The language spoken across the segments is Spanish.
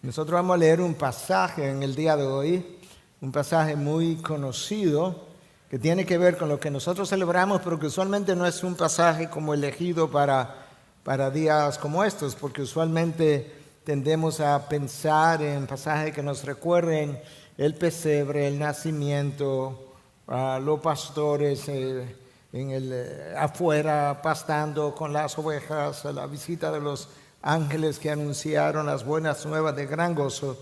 Nosotros vamos a leer un pasaje en el día de hoy, un pasaje muy conocido que tiene que ver con lo que nosotros celebramos, pero que usualmente no es un pasaje como elegido para días como estos, porque usualmente tendemos a pensar en pasajes que nos recuerden el pesebre, el nacimiento, los pastores afuera pastando con las ovejas, la visita de los ángeles que anunciaron las buenas nuevas de gran gozo.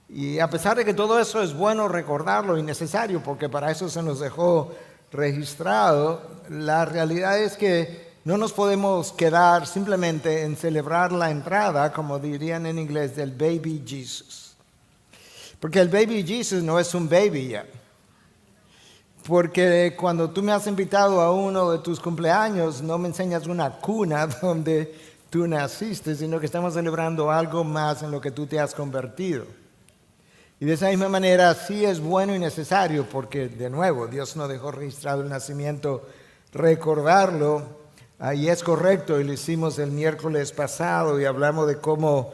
Y a pesar de que todo eso es bueno recordarlo y necesario, porque para eso se nos dejó registrado, la realidad es que no nos podemos quedar simplemente en celebrar la entrada, como dirían en inglés, del baby Jesus. Porque el baby Jesus no es un baby ya. Porque cuando tú me has invitado a uno de tus cumpleaños, no me enseñas una cuna donde tú naciste, sino que estamos celebrando algo más en lo que tú te has convertido. Y de esa misma manera sí es bueno y necesario, porque de nuevo Dios nos dejó registrado el nacimiento, recordarlo, y es correcto, y lo hicimos el miércoles pasado, y hablamos de cómo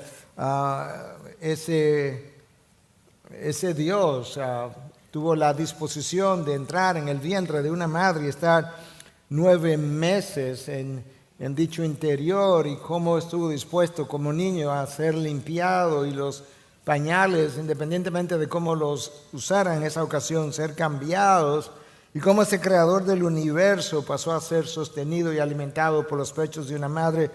ese Dios tuvo la disposición de entrar en el vientre de una madre y estar 9 meses en dicho interior, y cómo estuvo dispuesto como niño a ser limpiado y los pañales, independientemente de cómo los usara en esa ocasión, ser cambiados, y cómo ese creador del universo pasó a ser sostenido y alimentado por los pechos de una madre.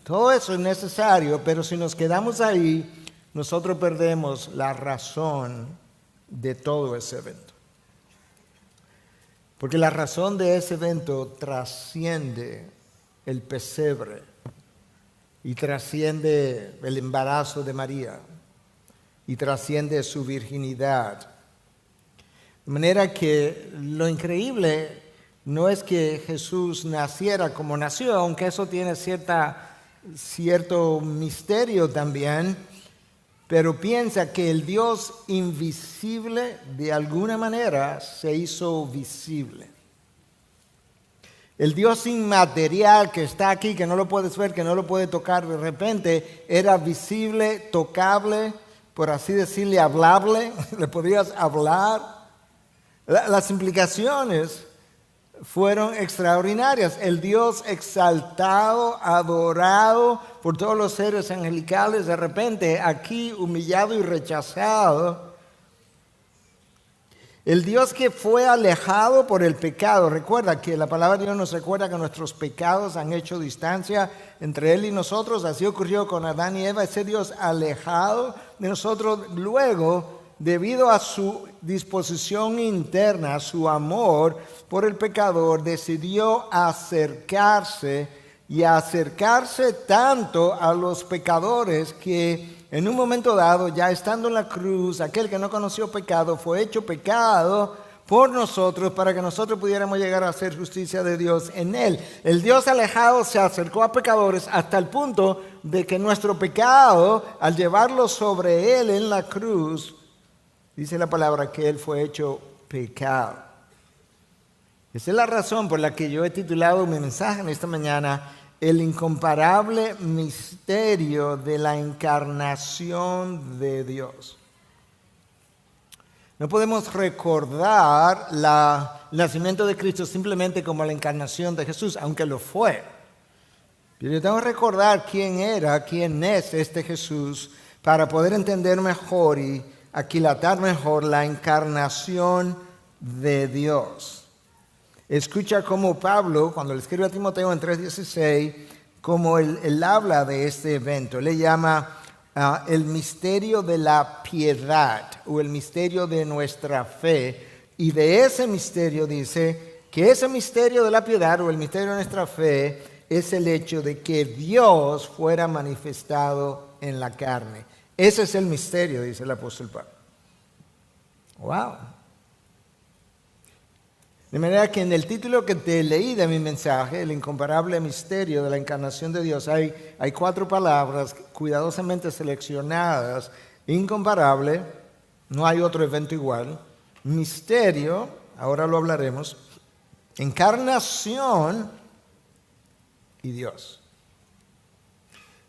Todo eso es necesario, pero si nos quedamos ahí, nosotros perdemos la razón de todo ese evento. Porque la razón de ese evento trasciende el pesebre y trasciende el embarazo de María y trasciende su virginidad. De manera que lo increíble no es que Jesús naciera como nació, aunque eso tiene cierto misterio también, pero piensa que el Dios invisible de alguna manera se hizo visible. El Dios inmaterial que está aquí, que no lo puedes ver, que no lo puedes tocar de repente, era visible, tocable, por así decirle, hablable. Le podías hablar. Las implicaciones fueron extraordinarias. El Dios exaltado, adorado por todos los seres angelicales, de repente aquí humillado y rechazado. El Dios que fue alejado por el pecado. Recuerda que la palabra de Dios nos recuerda que nuestros pecados han hecho distancia entre Él y nosotros. Así ocurrió con Adán y Eva. Ese Dios alejado de nosotros, luego, debido a su disposición interna, a su amor por el pecador, decidió acercarse, y acercarse tanto a los pecadores que en un momento dado, ya estando en la cruz, aquel que no conoció pecado fue hecho pecado por nosotros para que nosotros pudiéramos llegar a hacer justicia de Dios en Él. El Dios alejado se acercó a pecadores hasta el punto de que nuestro pecado, al llevarlo sobre Él en la cruz, dice la palabra que Él fue hecho pecado. Esa es la razón por la que yo he titulado mi mensaje en esta mañana: el incomparable misterio de la encarnación de Dios. No podemos recordar el nacimiento de Cristo simplemente como la encarnación de Jesús, aunque lo fue. Pero yo tengo que recordar quién es este Jesús, para poder entender mejor y aquilatar mejor la encarnación de Dios. Escucha cómo Pablo, cuando le escribe a Timoteo en 3:16, cómo él habla de este evento. Él le llama el misterio de la piedad, o el misterio de nuestra fe. Y de ese misterio dice que ese misterio de la piedad, o el misterio de nuestra fe, es el hecho de que Dios fuera manifestado en la carne. Ese es el misterio, dice el apóstol Pablo. ¡Wow! De manera que en el título que te leí de mi mensaje, el incomparable misterio de la encarnación de Dios, hay 4 palabras cuidadosamente seleccionadas: incomparable, no hay otro evento igual; misterio, ahora lo hablaremos; encarnación y Dios.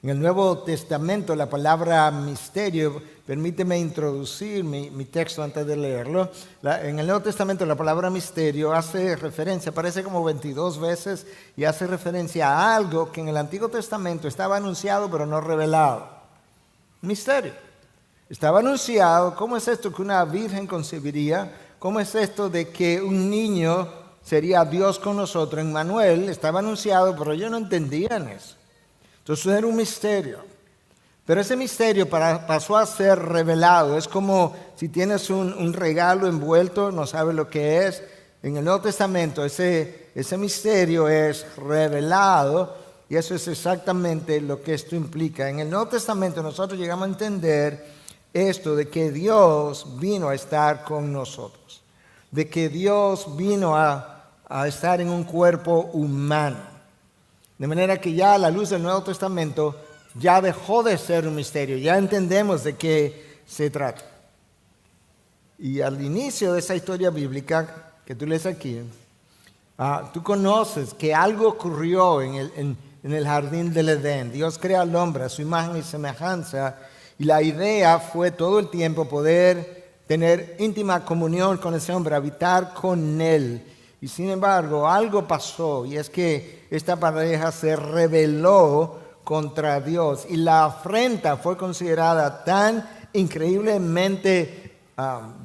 En el Nuevo Testamento la palabra misterio, permíteme introducir mi texto antes de leerlo. En el Nuevo Testamento la palabra misterio hace referencia, aparece como 22 veces y hace referencia a algo que en el Antiguo Testamento estaba anunciado pero no revelado. Misterio. Estaba anunciado. ¿Cómo es esto que una virgen concebiría? ¿Cómo es esto de que un niño sería Dios con nosotros? En Manuel estaba anunciado, pero ellos no entendían eso. Entonces era un misterio. Pero ese misterio pasó a ser revelado. Es como si tienes un regalo envuelto, no sabes lo que es. En el Nuevo Testamento ese misterio es revelado y eso es exactamente lo que esto implica. En el Nuevo Testamento nosotros llegamos a entender esto de que Dios vino a estar con nosotros. De que Dios vino a estar en un cuerpo humano. De manera que ya a la luz del Nuevo Testamento ya dejó de ser un misterio, ya entendemos de qué se trata. Y al inicio de esa historia bíblica que tú lees aquí, tú conoces que algo ocurrió en el jardín del Edén. Dios crea al hombre a su imagen y semejanza y la idea fue todo el tiempo poder tener íntima comunión con ese hombre, habitar con él. Y sin embargo, algo pasó y es que esta pareja se rebeló contra Dios y la afrenta fue considerada tan increíblemente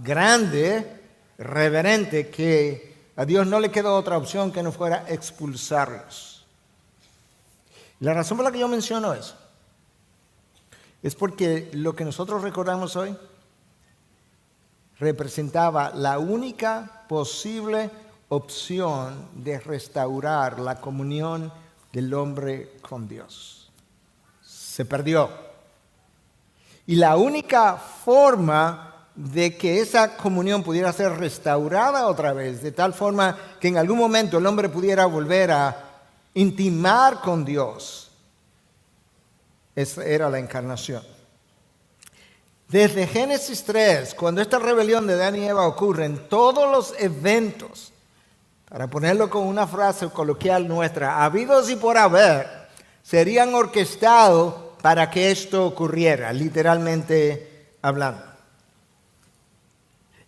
grande, reverente, que a Dios no le quedó otra opción que no fuera expulsarlos. La razón por la que yo menciono eso es porque lo que nosotros recordamos hoy representaba la única posible opción de restaurar la comunión del hombre con Dios. Se perdió. Y la única forma de que esa comunión pudiera ser restaurada otra vez, de tal forma que en algún momento el hombre pudiera volver a intimar con Dios, esa era la encarnación. Desde Génesis 3, cuando esta rebelión de Adán y Eva ocurre, en todos los eventos, para ponerlo con una frase coloquial nuestra, habidos y por haber, serían orquestados para que esto ocurriera, literalmente hablando.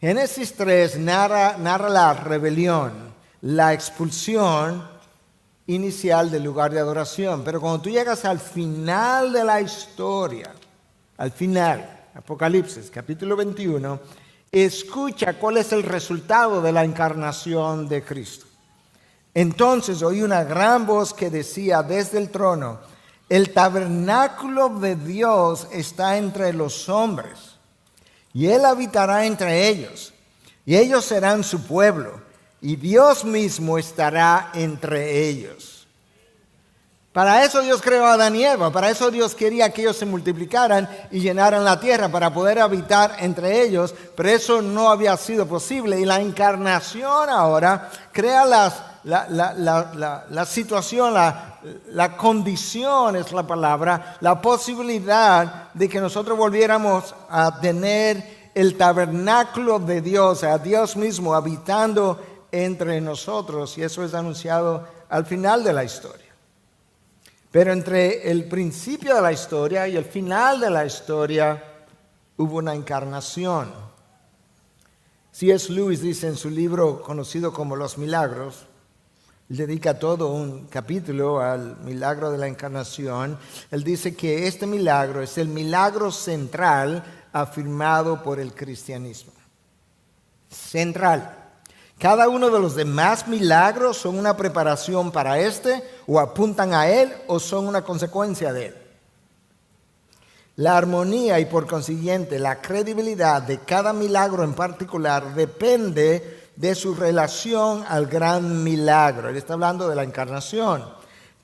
Génesis 3 narra la rebelión, la expulsión inicial del lugar de adoración. Pero cuando tú llegas al final de la historia, al final, Apocalipsis, capítulo 21, escucha cuál es el resultado de la encarnación de Cristo. Entonces oí una gran voz que decía desde el trono: el tabernáculo de Dios está entre los hombres, y Él habitará entre ellos, y ellos serán su pueblo, y Dios mismo estará entre ellos. Para eso Dios creó a Adán y Eva, para eso Dios quería que ellos se multiplicaran y llenaran la tierra para poder habitar entre ellos, pero eso no había sido posible y la encarnación ahora crea la situación, la condición es la palabra, la posibilidad de que nosotros volviéramos a tener el tabernáculo de Dios, a Dios mismo habitando entre nosotros, y eso es anunciado al final de la historia. Pero entre el principio de la historia y el final de la historia hubo una encarnación. C.S. Lewis dice en su libro conocido como Los Milagros, él dedica todo un capítulo al milagro de la encarnación. Él dice que este milagro es el milagro central afirmado por el cristianismo. Central. Cada uno de los demás milagros son una preparación para este, o apuntan a él, o son una consecuencia de él. La armonía y por consiguiente la credibilidad de cada milagro en particular depende de su relación al gran milagro. Él está hablando de la encarnación.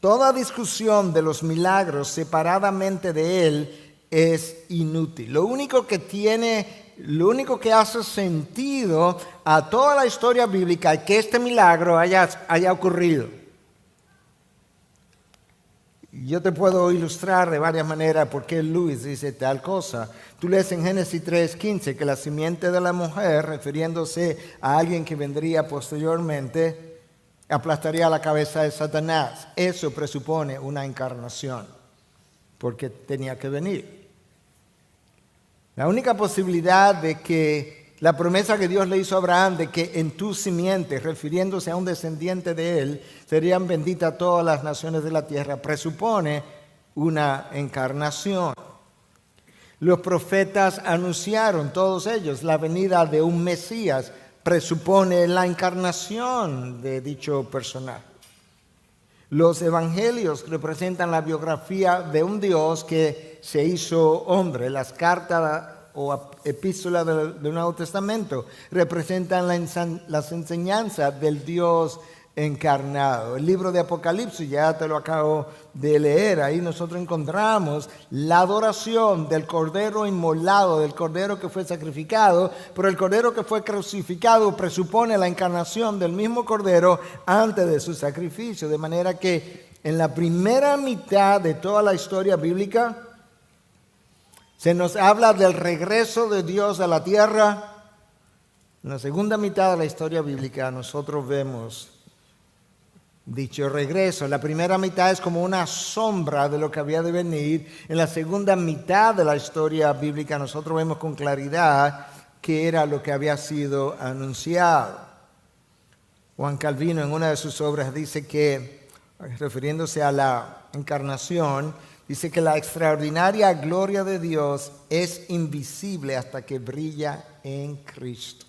Toda discusión de los milagros separadamente de él es inútil. Lo único que hace sentido a toda la historia bíblica es que este milagro haya ocurrido. Yo te puedo ilustrar de varias maneras por qué Lewis dice tal cosa. Tú lees en Génesis 3:15 que la simiente de la mujer, refiriéndose a alguien que vendría posteriormente, aplastaría la cabeza de Satanás. Eso presupone una encarnación. porque tenía que venir. La única posibilidad de que la promesa que Dios le hizo a Abraham de que en tu simiente, refiriéndose a un descendiente de él, serían benditas todas las naciones de la tierra, presupone una encarnación. Los profetas anunciaron, todos ellos, la venida de un Mesías, presupone la encarnación de dicho personaje. Los evangelios representan la biografía de un Dios que se hizo hombre. Las cartas o epístolas del Nuevo Testamento representan las enseñanzas del Dios encarnado. El libro de Apocalipsis, ya te lo acabo de leer, ahí nosotros encontramos la adoración del Cordero inmolado, del Cordero que fue sacrificado, pero el Cordero que fue crucificado presupone la encarnación del mismo Cordero antes de su sacrificio, de manera que en la primera mitad de toda la historia bíblica se nos habla del regreso de Dios a la tierra. En la segunda mitad de la historia bíblica nosotros vemos dicho regreso. La primera mitad es como una sombra de lo que había de venir. En la segunda mitad de la historia bíblica nosotros vemos con claridad qué era lo que había sido anunciado. Juan Calvino en una de sus obras dice que, refiriéndose a la encarnación, dice que la extraordinaria gloria de Dios es invisible hasta que brilla en Cristo.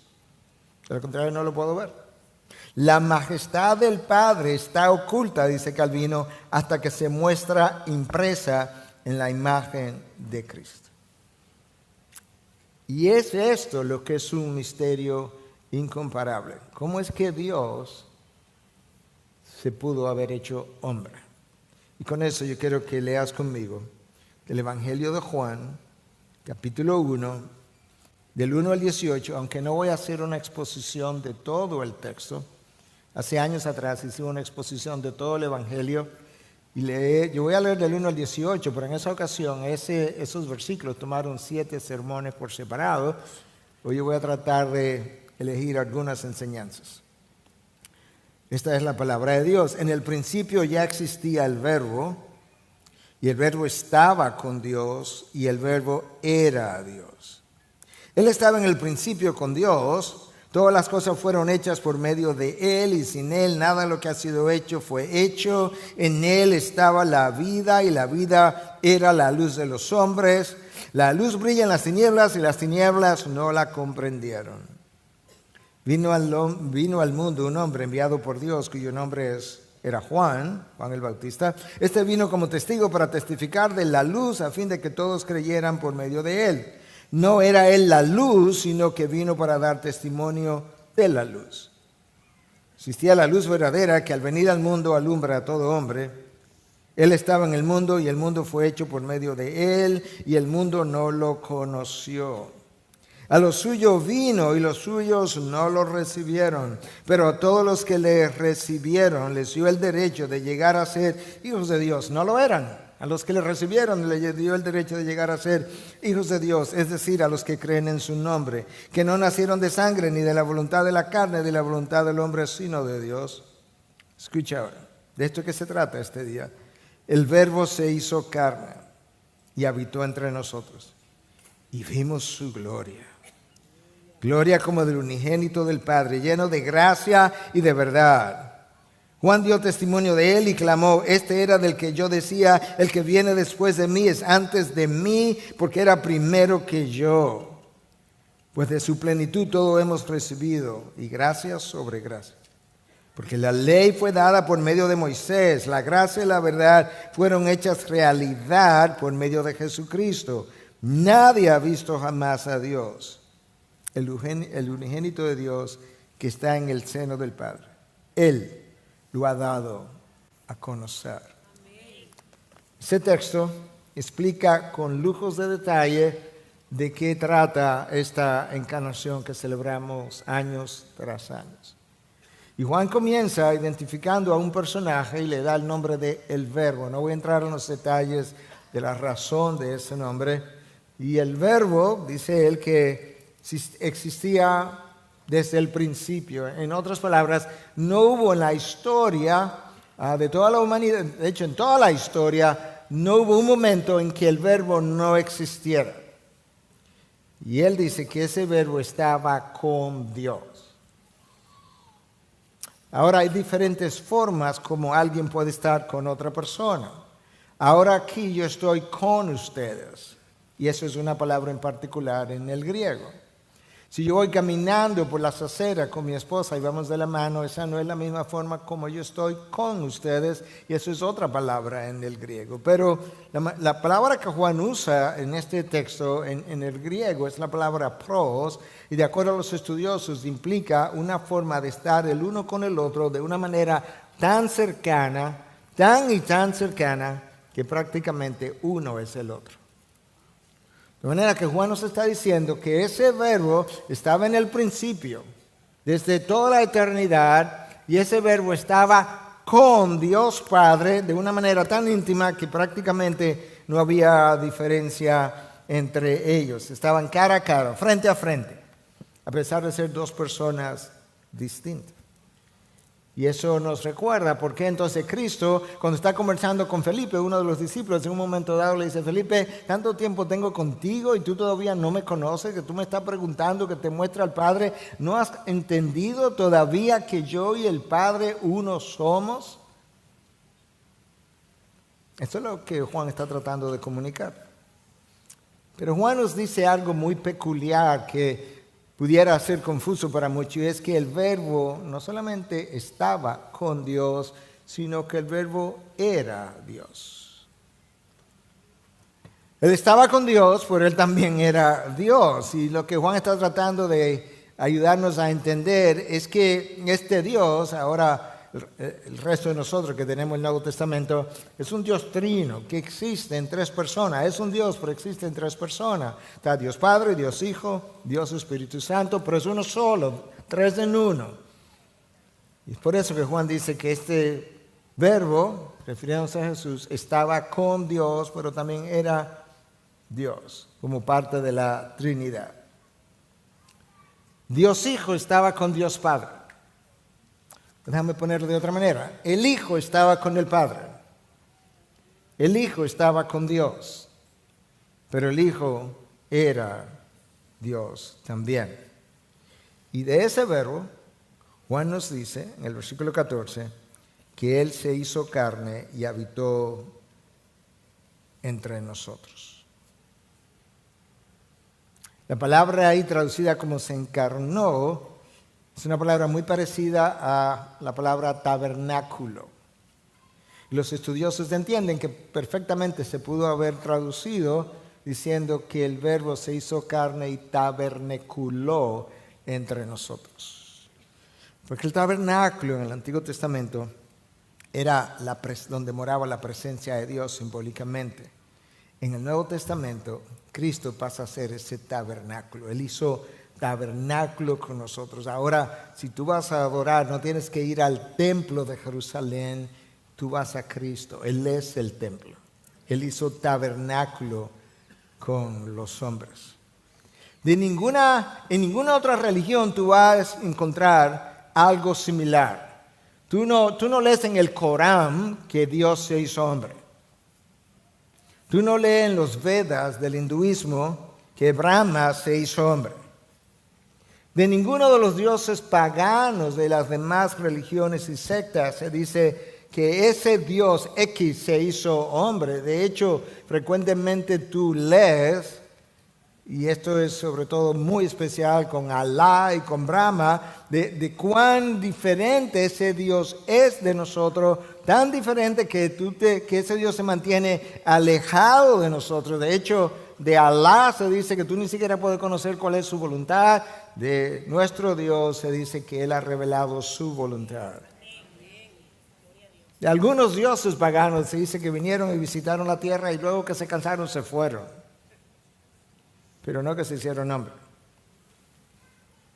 De lo contrario no lo puedo ver. La majestad del Padre está oculta, dice Calvino, hasta que se muestra impresa en la imagen de Cristo. Y es esto lo que es un misterio incomparable. ¿Cómo es que Dios se pudo haber hecho hombre? Y con eso yo quiero que leas conmigo el Evangelio de Juan, capítulo 1, del 1 al 18, aunque no voy a hacer una exposición de todo el texto. Hace años atrás hice una exposición de todo el Evangelio y yo voy a leer del 1 al 18, pero en esa ocasión esos versículos tomaron 7 sermones por separado. Hoy yo voy a tratar de elegir algunas enseñanzas. Esta es la palabra de Dios. En el principio ya existía el Verbo, y el Verbo estaba con Dios, y el Verbo era Dios. Él estaba en el principio con Dios. Todas las cosas fueron hechas por medio de Él, y sin Él nada de lo que ha sido hecho fue hecho. En Él estaba la vida, y la vida era la luz de los hombres. La luz brilla en las tinieblas, y las tinieblas no la comprendieron. Vino al mundo un hombre enviado por Dios, cuyo nombre era Juan el Bautista. Este vino como testigo para testificar de la luz, a fin de que todos creyeran por medio de Él. No era Él la luz, sino que vino para dar testimonio de la luz. Existía la luz verdadera que al venir al mundo alumbra a todo hombre. Él estaba en el mundo y el mundo fue hecho por medio de Él y el mundo no lo conoció. A los suyos vino y los suyos no lo recibieron, pero a todos los que le recibieron les dio el derecho de llegar a ser hijos de Dios. No lo eran. A los que le recibieron le dio el derecho de llegar a ser hijos de Dios, es decir, a los que creen en su nombre, que no nacieron de sangre, ni de la voluntad de la carne, ni de la voluntad del hombre, sino de Dios. Escucha ahora, de esto que se trata este día. El Verbo se hizo carne y habitó entre nosotros, y vimos su gloria. Gloria como del unigénito del Padre, lleno de gracia y de verdad. Juan dio testimonio de él y clamó: este era del que yo decía, el que viene después de mí es antes de mí, porque era primero que yo. Pues de su plenitud todo hemos recibido, y gracia sobre gracia. Porque la ley fue dada por medio de Moisés, la gracia y la verdad fueron hechas realidad por medio de Jesucristo. Nadie ha visto jamás a Dios, el unigénito de Dios que está en el seno del Padre. Él lo ha dado a conocer. Ese texto explica con lujos de detalle de qué trata esta encarnación que celebramos años tras años. Y Juan comienza identificando a un personaje y le da el nombre de el Verbo. No voy a entrar en los detalles de la razón de ese nombre. Y el Verbo, dice él, que existía desde el principio. En otras palabras, no hubo en la historia de toda la humanidad, de hecho en toda la historia, no hubo un momento en que el verbo no existiera. Y él dice que ese verbo estaba con Dios. Ahora hay diferentes formas como alguien puede estar con otra persona. Ahora aquí yo estoy con ustedes. Y eso es una palabra en particular en el griego. Si yo voy caminando por las aceras con mi esposa y vamos de la mano, esa no es la misma forma como yo estoy con ustedes, y eso es otra palabra en el griego. Pero la palabra que Juan usa en este texto en el griego es la palabra pros, y de acuerdo a los estudiosos implica una forma de estar el uno con el otro de una manera tan cercana, tan cercana, que prácticamente uno es el otro. De manera que Juan nos está diciendo que ese verbo estaba en el principio, desde toda la eternidad, y ese verbo estaba con Dios Padre de una manera tan íntima que prácticamente no había diferencia entre ellos. Estaban cara a cara, frente a frente, a pesar de ser dos personas distintas. Y eso nos recuerda por qué entonces Cristo, cuando está conversando con Felipe, uno de los discípulos, en un momento dado le dice: Felipe, tanto tiempo tengo contigo y tú todavía no me conoces, que tú me estás preguntando que te muestre al Padre. ¿No has entendido todavía que yo y el Padre uno somos? Esto es lo que Juan está tratando de comunicar. Pero Juan nos dice algo muy peculiar que pudiera ser confuso para muchos, y es que el verbo no solamente estaba con Dios, sino que el verbo era Dios. Él estaba con Dios, pero él también era Dios. Y lo que Juan está tratando de ayudarnos a entender es que este Dios, ahora el resto de nosotros que tenemos el Nuevo Testamento, es un Dios trino que existe en tres personas. Es un Dios, pero existe en tres personas. Está Dios Padre, Dios Hijo, Dios Espíritu Santo, pero es uno solo, tres en uno. Y es por eso que Juan dice que este verbo, refiriéndose a Jesús, estaba con Dios, pero también era Dios, como parte de la Trinidad. Dios Hijo estaba con Dios Padre. Déjame ponerlo de otra manera. El Hijo estaba con el Padre. El Hijo estaba con Dios. Pero el Hijo era Dios también. Y de ese verbo, Juan nos dice en el versículo 14 que Él se hizo carne y habitó entre nosotros. La palabra ahí traducida como se encarnó es una palabra muy parecida a la palabra tabernáculo. Los estudiosos entienden que perfectamente se pudo haber traducido diciendo que el verbo se hizo carne y tabernaculó entre nosotros. Porque el tabernáculo en el Antiguo Testamento era donde moraba la presencia de Dios simbólicamente. En el Nuevo Testamento, Cristo pasa a ser ese tabernáculo. Él hizo tabernáculo con nosotros. Ahora, si tú vas a adorar, no tienes que ir al templo de Jerusalén, tú vas a Cristo. Él es el templo. Él hizo tabernáculo con los hombres. En ninguna otra religión tú vas a encontrar algo similar. Tú no lees en el Corán que Dios se hizo hombre. Tú no lees en los Vedas del hinduismo que Brahma se hizo hombre. De ninguno de los dioses paganos de las demás religiones y sectas se dice que ese Dios X se hizo hombre. De hecho, frecuentemente tú lees, y esto es sobre todo muy especial con Alá y con Brahma, de cuán diferente ese Dios es de nosotros, tan diferente que ese Dios se mantiene alejado de nosotros. De hecho, de Alá se dice que tú ni siquiera puedes conocer cuál es su voluntad. De nuestro Dios se dice que Él ha revelado su voluntad. De algunos dioses paganos se dice que vinieron y visitaron la tierra y luego que se cansaron se fueron. Pero no que se hicieron hombre.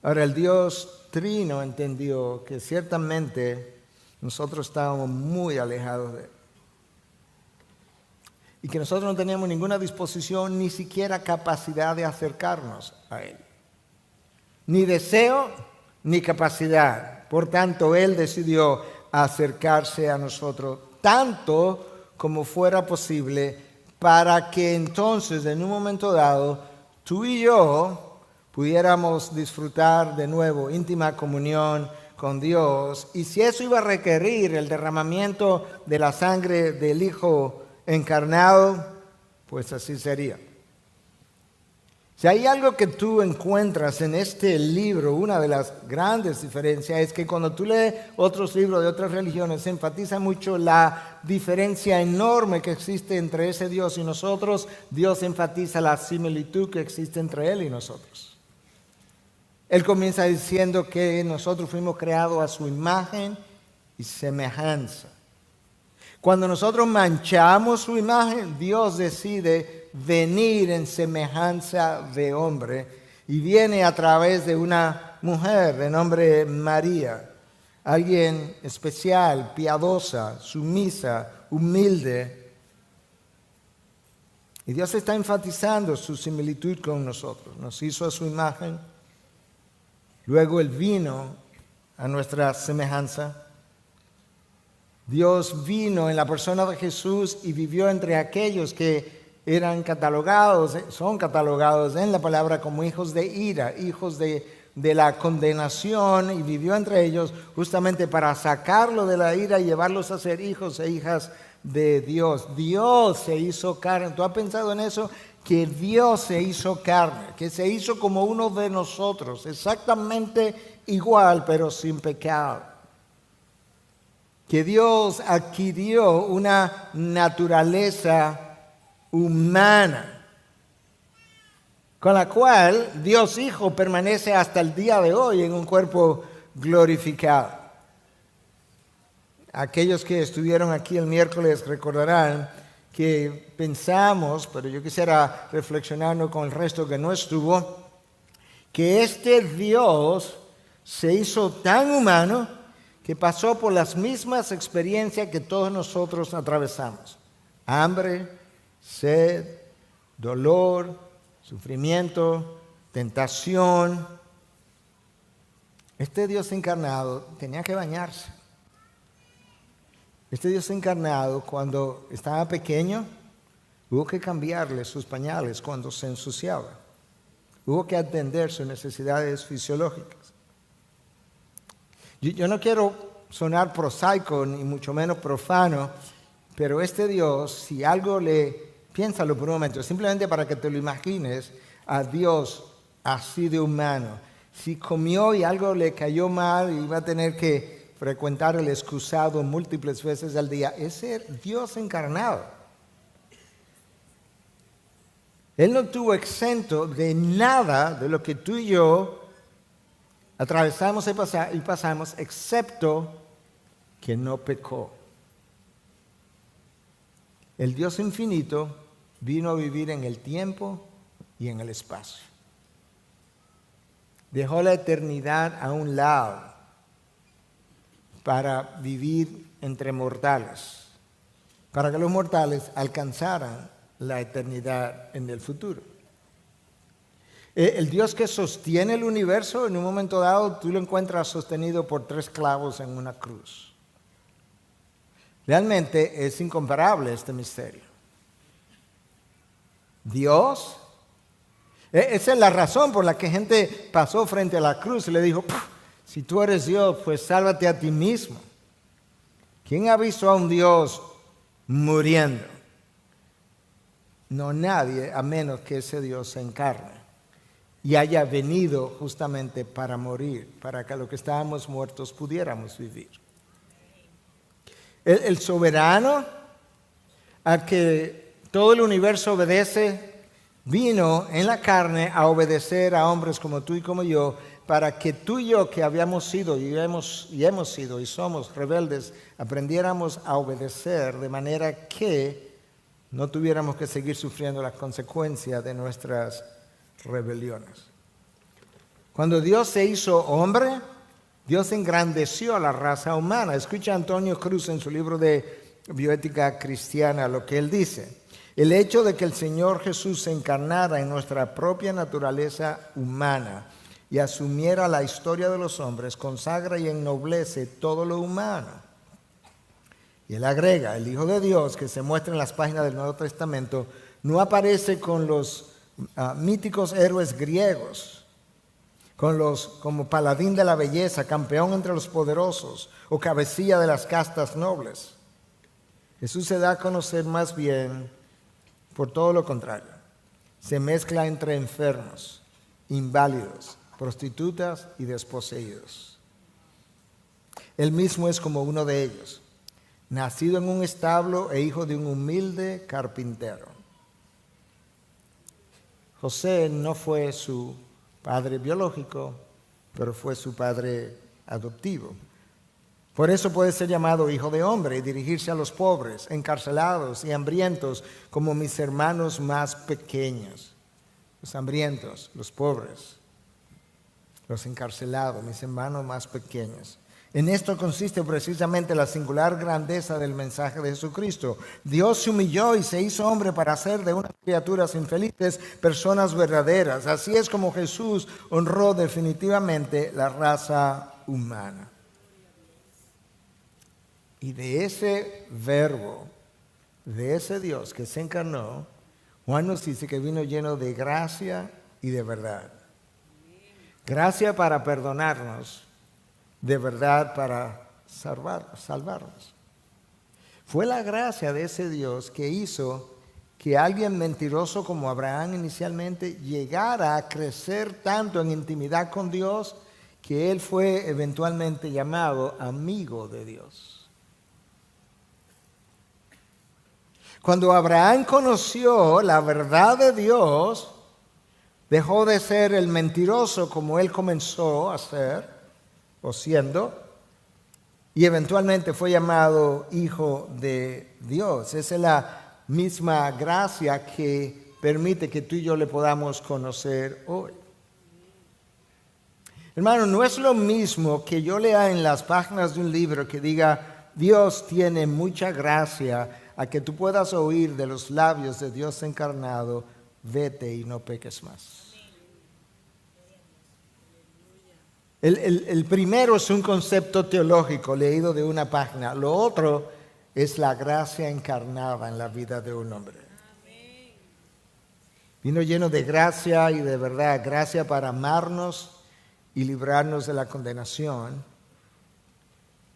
Ahora el Dios trino entendió que ciertamente nosotros estábamos muy alejados de Él. Y que nosotros no teníamos ninguna disposición, ni siquiera capacidad de acercarnos a Él. Ni deseo, ni capacidad. Por tanto, Él decidió acercarse a nosotros, tanto como fuera posible para que entonces en un momento dado tú y yo pudiéramos disfrutar de nuevo íntima comunión con Dios. Y si eso iba a requerir el derramamiento de la sangre del Hijo encarnado, pues así sería. Si hay algo que tú encuentras en este libro, una de las grandes diferencias es que cuando tú lees otros libros de otras religiones, se enfatiza mucho la diferencia enorme que existe entre ese Dios y nosotros. Dios enfatiza la similitud que existe entre Él y nosotros. Él comienza diciendo que nosotros fuimos creados a su imagen y semejanza. Cuando nosotros manchamos su imagen, Dios decide venir en semejanza de hombre y viene a través de una mujer de nombre María, alguien especial, piadosa, sumisa, humilde. Y Dios está enfatizando su similitud con nosotros. Nos hizo a su imagen, luego Él vino a nuestra semejanza. Dios vino en la persona de Jesús y vivió entre aquellos que eran catalogados, son catalogados en la palabra como hijos de ira, hijos de la condenación, y vivió entre ellos justamente para sacarlo de la ira y llevarlos a ser hijos e hijas de Dios. Dios se hizo carne. ¿Tú has pensado en eso? Que Dios se hizo carne, que se hizo como uno de nosotros, exactamente igual pero sin pecado. Que Dios adquirió una naturaleza humana, con la cual Dios Hijo permanece hasta el día de hoy en un cuerpo glorificado. Aquellos que estuvieron aquí el miércoles recordarán que pensamos, pero yo quisiera reflexionarlo con el resto que no estuvo, que este Dios se hizo tan humano que pasó por las mismas experiencias que todos nosotros atravesamos: hambre, sed, dolor, sufrimiento, tentación. Este Dios encarnado tenía que bañarse. Este Dios encarnado, cuando estaba pequeño, hubo que cambiarle sus pañales cuando se ensuciaba. Hubo que atender sus necesidades fisiológicas. Yo no quiero sonar prosaico ni mucho menos profano, pero este Dios, si algo piénsalo por un momento, simplemente para que te lo imagines, a Dios así de humano. Si comió y algo le cayó mal y iba a tener que frecuentar el excusado múltiples veces al día, ese Dios encarnado. Él no tuvo exento de nada de lo que tú y yo atravesamos y pasamos, excepto que no pecó. El Dios infinito vino a vivir en el tiempo y en el espacio. Dejó la eternidad a un lado para vivir entre mortales, para que los mortales alcanzaran la eternidad en el futuro. El Dios que sostiene el universo, en un momento dado, tú lo encuentras sostenido por 3 clavos en una cruz. Realmente es incomparable este misterio. Dios, esa es la razón por la que gente pasó frente a la cruz y le dijo: si tú eres Dios, pues sálvate a ti mismo. ¿Quién ha visto a un Dios muriendo? No, nadie, a menos que ese Dios se encarne y haya venido justamente para morir, para que a los que estábamos muertos pudiéramos vivir. El soberano al que todo el universo obedece, vino en la carne a obedecer a hombres como tú y como yo, para que tú y yo, que habíamos sido y hemos sido y somos rebeldes, aprendiéramos a obedecer de manera que no tuviéramos que seguir sufriendo las consecuencias de nuestras rebeliones. Cuando Dios se hizo hombre, Dios engrandeció a la raza humana. Escucha Antonio Cruz en su libro de Bioética Cristiana lo que él dice: el hecho de que el Señor Jesús se encarnara en nuestra propia naturaleza humana y asumiera la historia de los hombres consagra y ennoblece todo lo humano. Y Y él agrega, el Hijo de Dios que se muestra en las páginas del Nuevo Testamento no aparece con los míticos héroes griegos, como paladín de la belleza, campeón entre los poderosos o cabecilla de las castas nobles. Jesús se da a conocer más bien por todo lo contrario. Se mezcla entre enfermos, inválidos, prostitutas y desposeídos. Él mismo es como uno de ellos, nacido en un establo e hijo de un humilde carpintero. José no fue su padre biológico, pero fue su padre adoptivo. Por eso puede ser llamado hijo de hombre y dirigirse a los pobres, encarcelados y hambrientos como mis hermanos más pequeños. Los hambrientos, los pobres, los encarcelados, mis hermanos más pequeños. En esto consiste precisamente la singular grandeza del mensaje de Jesucristo. Dios se humilló y se hizo hombre para hacer de unas criaturas infelices personas verdaderas. Así es como Jesús honró definitivamente la raza humana. Y de ese verbo, de ese Dios que se encarnó, Juan nos dice que vino lleno de gracia y de verdad. Gracia para perdonarnos, de verdad para salvarnos. Fue la gracia de ese Dios que hizo que alguien mentiroso como Abraham inicialmente llegara a crecer tanto en intimidad con Dios que él fue eventualmente llamado amigo de Dios. Cuando Abraham conoció la verdad de Dios, dejó de ser el mentiroso como él comenzó a ser o siendo, y eventualmente fue llamado hijo de Dios. Esa es la misma gracia que permite que tú y yo le podamos conocer hoy. Hermano, no es lo mismo que yo lea en las páginas de un libro que diga Dios tiene mucha gracia, a que tú puedas oír de los labios de Dios encarnado, vete y no peques más. El primero es un concepto teológico leído de una página. Lo otro es la gracia encarnada en la vida de un hombre. Vino lleno de gracia y de verdad, gracia para amarnos y librarnos de la condenación,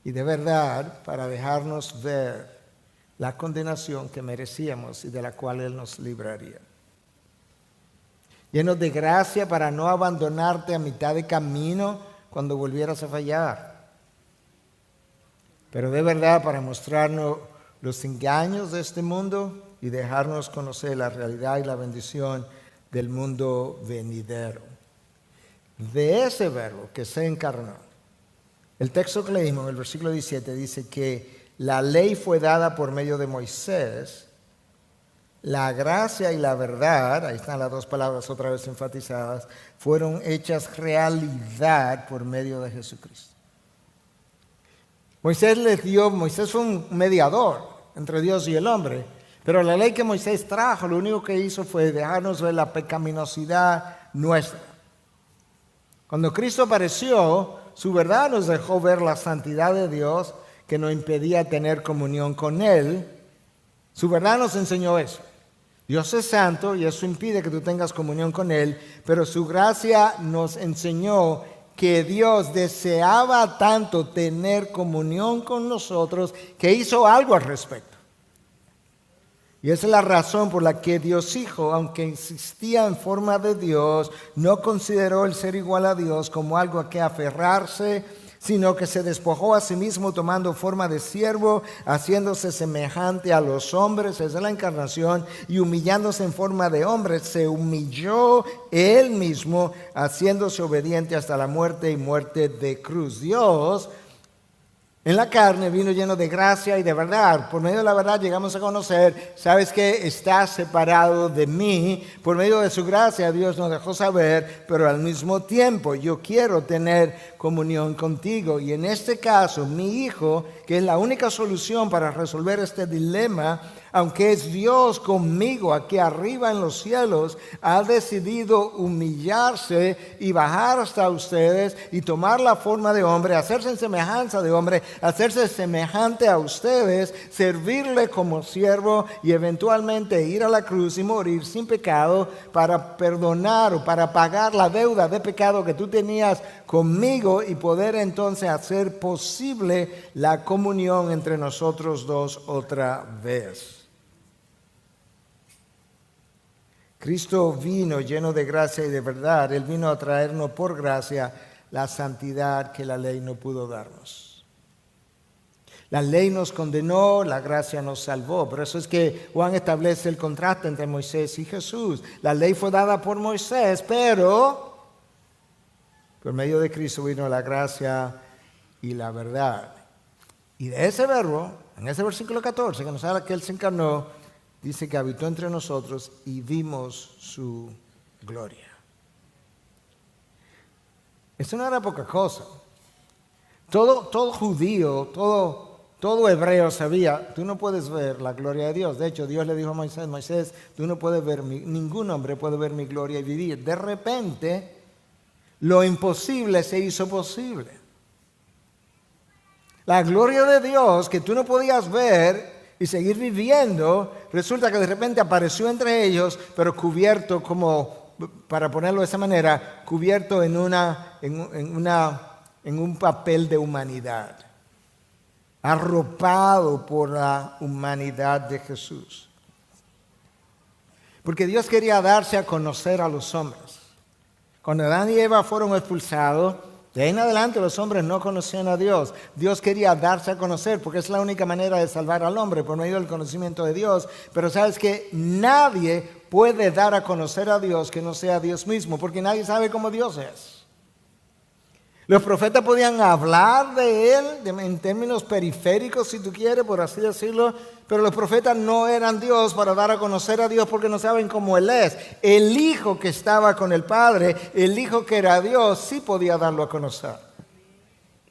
y de verdad para dejarnos ver la condenación que merecíamos y de la cual Él nos libraría. Lleno de gracia para no abandonarte a mitad de camino cuando volvieras a fallar, pero de verdad para mostrarnos los engaños de este mundo y dejarnos conocer la realidad y la bendición del mundo venidero. De ese verbo que se encarnó, el texto que leímos en el versículo 17 dice que la ley fue dada por medio de Moisés, la gracia y la verdad, ahí están las dos palabras otra vez enfatizadas, fueron hechas realidad por medio de Jesucristo. Moisés fue un mediador entre Dios y el hombre, pero la ley que Moisés trajo, lo único que hizo fue dejarnos ver la pecaminosidad nuestra. Cuando Cristo apareció, su verdad nos dejó ver la santidad de Dios, que nos impedía tener comunión con Él. Su verdad nos enseñó eso. Dios es santo y eso impide que tú tengas comunión con Él, pero su gracia nos enseñó que Dios deseaba tanto tener comunión con nosotros que hizo algo al respecto. Y esa es la razón por la que Dios Hijo, aunque existía en forma de Dios, no consideró el ser igual a Dios como algo a que aferrarse, sino que se despojó a sí mismo tomando forma de siervo, haciéndose semejante a los hombres, esa es la encarnación, y humillándose en forma de hombre, se humilló él mismo, haciéndose obediente hasta la muerte y muerte de cruz. Dios en la carne vino lleno de gracia y de verdad. Por medio de la verdad llegamos a conocer, ¿sabes qué? Estás separado de mí. Por medio de su gracia Dios nos dejó saber, pero al mismo tiempo yo quiero tener comunión contigo. Y en este caso, mi Hijo, que es la única solución para resolver este dilema, aunque es Dios conmigo aquí arriba en los cielos, ha decidido humillarse y bajar hasta ustedes y tomar la forma de hombre, hacerse en semejanza de hombre, hacerse semejante a ustedes, servirle como siervo y eventualmente ir a la cruz y morir sin pecado para perdonar o para pagar la deuda de pecado que tú tenías conmigo y poder entonces hacer posible la comunión entre nosotros dos otra vez. Cristo vino lleno de gracia y de verdad. Él vino a traernos por gracia la santidad que la ley no pudo darnos. La ley nos condenó, la gracia nos salvó. Por eso es que Juan establece el contraste entre Moisés y Jesús. La ley fue dada por Moisés, pero por medio de Cristo vino la gracia y la verdad. Y de ese verbo, en ese versículo 14, que nos habla que Él se encarnó, dice que habitó entre nosotros y vimos su gloria. Esto no era poca cosa. Todo judío, todo hebreo sabía, tú no puedes ver la gloria de Dios. De hecho, Dios le dijo a Moisés, Moisés, tú no puedes ver, ningún hombre puede ver mi gloria y vivir. De repente, lo imposible se hizo posible. La gloria de Dios que tú no podías ver y seguir viviendo, resulta que de repente apareció entre ellos, pero cubierto como, para ponerlo de esa manera, cubierto en un papel de humanidad, arropado por la humanidad de Jesús. Porque Dios quería darse a conocer a los hombres. Cuando Adán y Eva fueron expulsados, de ahí en adelante los hombres no conocían a Dios. Dios quería darse a conocer porque es la única manera de salvar al hombre por medio del conocimiento de Dios. Pero sabes que nadie puede dar a conocer a Dios que no sea Dios mismo, porque nadie sabe cómo Dios es. Los profetas podían hablar de Él en términos periféricos, si tú quieres, por así decirlo, pero los profetas no eran Dios para dar a conocer a Dios porque no saben cómo Él es. El Hijo que estaba con el Padre, el Hijo que era Dios, sí podía darlo a conocer.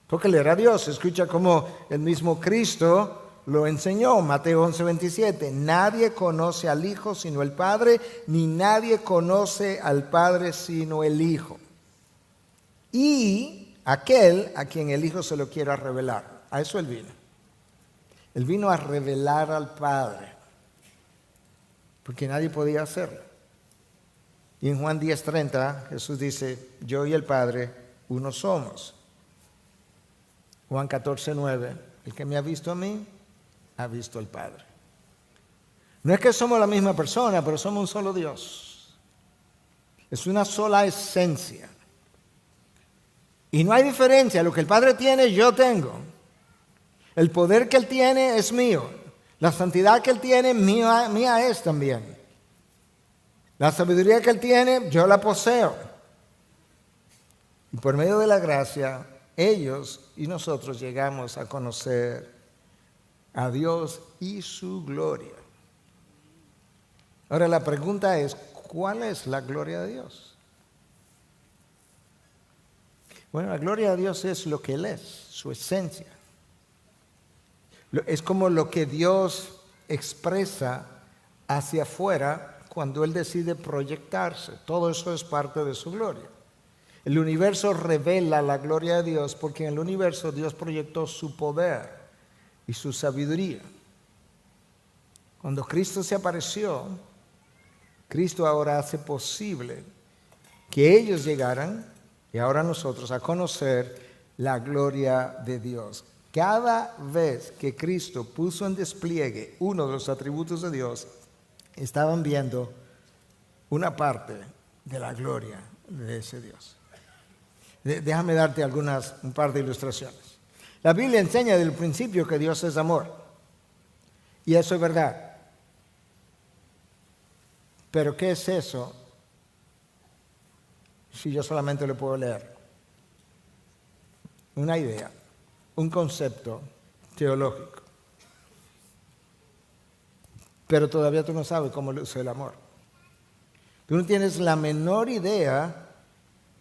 Porque Él era Dios. Escucha cómo el mismo Cristo lo enseñó, Mateo 11:27. Nadie conoce al Hijo sino el Padre, ni nadie conoce al Padre sino el Hijo. Y aquel a quien el Hijo se lo quiera revelar. A eso Él vino. Él vino a revelar al Padre, porque nadie podía hacerlo. Y en Juan 10:30 Jesús dice, yo y el Padre uno somos. Juan 14:9, el que me ha visto a mí, ha visto al Padre. No es que somos la misma persona, pero somos un solo Dios. Es una sola esencia. Y no hay diferencia, lo que el Padre tiene, yo tengo. El poder que Él tiene es mío. La santidad que Él tiene, mía es también. La sabiduría que Él tiene, yo la poseo. Y por medio de la gracia, ellos y nosotros llegamos a conocer a Dios y su gloria. Ahora la pregunta es, ¿cuál es la gloria de Dios? Bueno, la gloria de Dios es lo que Él es, su esencia. Es como lo que Dios expresa hacia afuera cuando Él decide proyectarse. Todo eso es parte de su gloria. El universo revela la gloria de Dios porque en el universo Dios proyectó su poder y su sabiduría. Cuando Cristo se apareció, Cristo ahora hace posible que ellos llegaran, y ahora nosotros, a conocer la gloria de Dios. Cada vez que Cristo puso en despliegue uno de los atributos de Dios, estaban viendo una parte de la gloria de ese Dios. Déjame darte un par de ilustraciones. La Biblia enseña desde el principio que Dios es amor. Y eso es verdad. Pero ¿qué es eso si yo solamente lo puedo leer? Una idea, un concepto teológico. Pero todavía tú no sabes cómo luce el amor. Tú no tienes la menor idea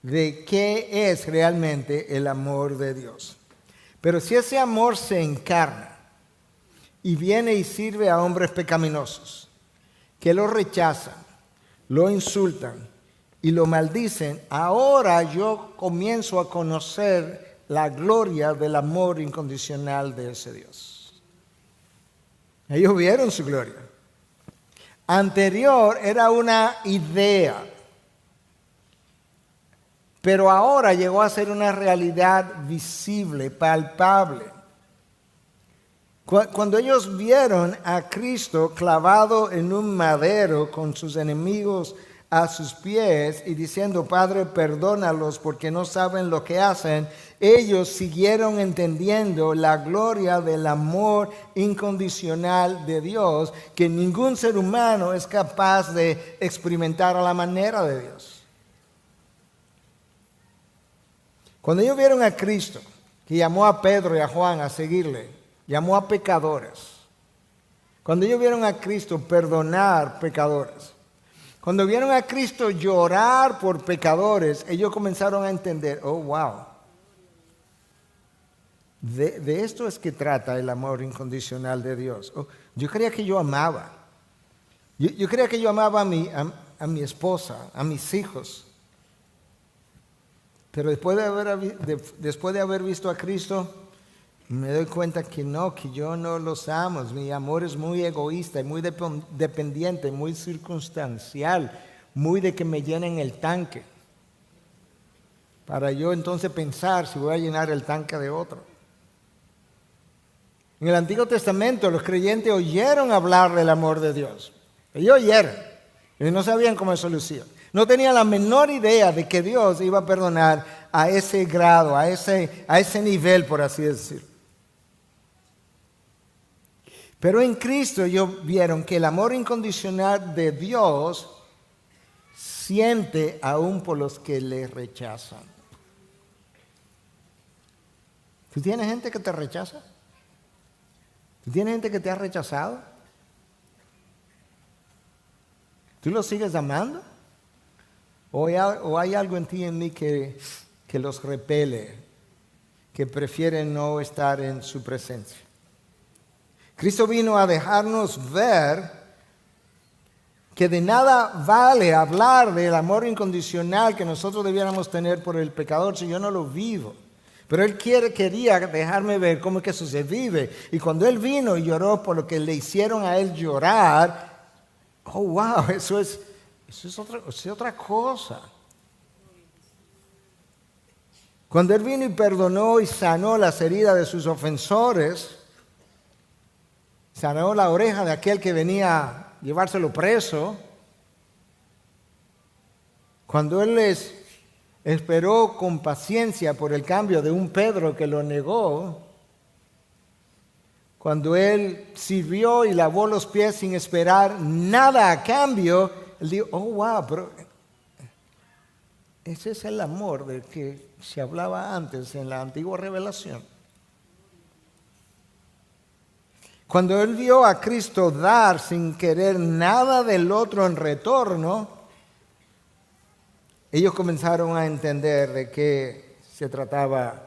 de qué es realmente el amor de Dios. Pero si ese amor se encarna y viene y sirve a hombres pecaminosos, que lo rechazan, lo insultan y lo maldicen. Ahora yo comienzo a conocer la gloria del amor incondicional de ese Dios. Ellos vieron su gloria. Anterior era una idea, pero ahora llegó a ser una realidad visible, palpable. Cuando ellos vieron a Cristo clavado en un madero con sus enemigos a sus pies y diciendo, Padre, perdónalos porque no saben lo que hacen, ellos siguieron entendiendo la gloria del amor incondicional de Dios, que ningún ser humano es capaz de experimentar a la manera de Dios. Cuando ellos vieron a Cristo, que llamó a Pedro y a Juan a seguirle, llamó a pecadores. Cuando ellos vieron a Cristo perdonar pecadores, cuando vieron a Cristo llorar por pecadores, ellos comenzaron a entender, oh, wow. De esto es que trata el amor incondicional de Dios. Oh, yo creía que yo amaba. Yo creía que yo amaba a mi esposa, a mis hijos. Pero después de haber visto a Cristo, me doy cuenta que no, que yo no los amo. Mi amor es muy egoísta, muy dependiente, muy circunstancial, muy de que me llenen el tanque. Para yo entonces pensar si voy a llenar el tanque de otro. En el Antiguo Testamento los creyentes oyeron hablar del amor de Dios. Ellos oyeron, y no sabían cómo eso lucía. No tenían la menor idea de que Dios iba a perdonar a ese grado, a ese nivel, por así decirlo. Pero en Cristo ellos vieron que el amor incondicional de Dios siente aún por los que le rechazan. ¿Tú tienes gente que te rechaza? ¿Tú tienes gente que te ha rechazado? ¿Tú los sigues amando? ¿O hay algo en ti y en mí que los repele, que prefieren no estar en su presencia? Cristo vino a dejarnos ver que de nada vale hablar del amor incondicional que nosotros debiéramos tener por el pecador si yo no lo vivo. Pero Él quería dejarme ver cómo es que eso se vive. Y cuando Él vino y lloró por lo que le hicieron a Él llorar, oh wow, eso es otra cosa. Cuando Él vino y perdonó y sanó las heridas de sus ofensores, sanó la oreja de aquel que venía a llevárselo preso, cuando Él les esperó con paciencia por el cambio de un Pedro que lo negó, cuando Él sirvió y lavó los pies sin esperar nada a cambio, Él dijo, oh wow, pero ese es el amor del que se hablaba antes en la antigua revelación. Cuando Él vio a Cristo dar sin querer nada del otro en retorno, ellos comenzaron a entender de qué se trataba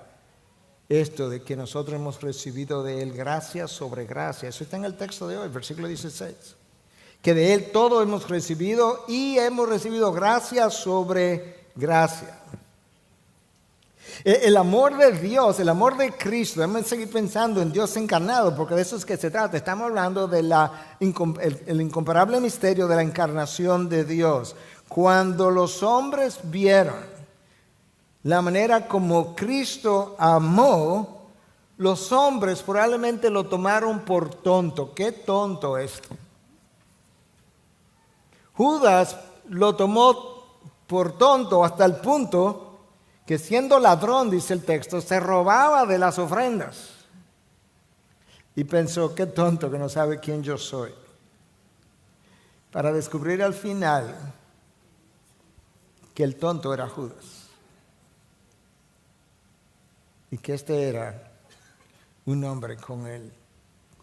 esto, de que nosotros hemos recibido de Él gracia sobre gracia. Eso está en el texto de hoy, versículo 16. Que de Él todo hemos recibido y hemos recibido gracia sobre gracia. El amor de Dios, el amor de Cristo, debemos seguir pensando en Dios encarnado, porque de eso es que se trata. Estamos hablando de el incomparable misterio de la encarnación de Dios. Cuando los hombres vieron la manera como Cristo amó, los hombres probablemente lo tomaron por tonto. ¡Qué tonto esto! Judas lo tomó por tonto hasta el punto que siendo ladrón, dice el texto, se robaba de las ofrendas. Y pensó, qué tonto que no sabe quién yo soy. Para descubrir al final que el tonto era Judas. Y que este era un hombre con él,